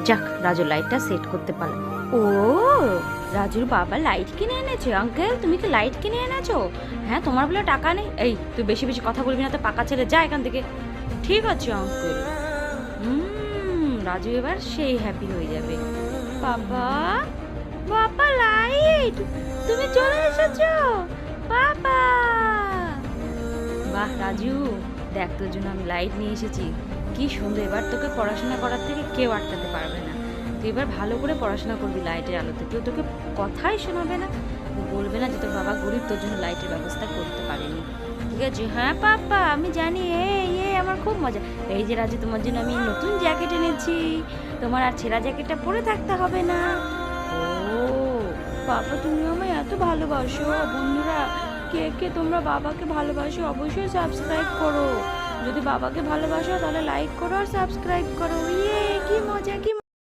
যাক, রাজুর লাইটটা সেট করতে পারলাম। ও, রাজুর বাবা লাইট কিনে এনেছে। আঙ্কেল, তুমি কি লাইট কিনে এনেছো? হ্যাঁ, তোমার বলে টাকা নেই? এই, তুই বেশি বেশি কথা বলবি না তো, পাকা ছেলে, যা এখান থেকে। ঠিক আছে আঙ্কেল। রাজু এবার সেই হ্যাপি হয়ে যাবে। বাবা, বাবা লাইট, তুমি চলে এসেছো বাবা। বাহ রাজু, দেখ তোর জন্য আমি লাইট নিয়ে এসেছি, কি সুন্দর। এবার তোকে পড়াশোনা করার থেকে কেউ আটকাতে পারবে না। তুই এবার ভালো করে পড়াশোনা করবি লাইটের আলোতে, কেউ তোকে কথাই শোনাবে না, বলবে না যে তোর বাবা গরিব, তোর জন্য লাইটের ব্যবস্থা করতে পারেনি। ঠিক আছে? হ্যাঁ পাপ্পা, আমি জানি। আমার খুব মজা। এই যে রাজু, তোমার জন্য আমি নতুন জ্যাকেট এনেছি, তোমার আর ছেঁড়া জ্যাকেটটা পরে থাকতে হবে না। ও বাবা, তুমি আমায় এত ভালোবাসো। বন্ধুরা, কে কে তোমরা বাবাকে ভালোবাসো অবশ্যই সাবস্ক্রাইব করো। যদি বাবাকে ভালোবাসো তাহলে লাইক করো আর সাবস্ক্রাইব করো। ইয়ে, কি মজা, কি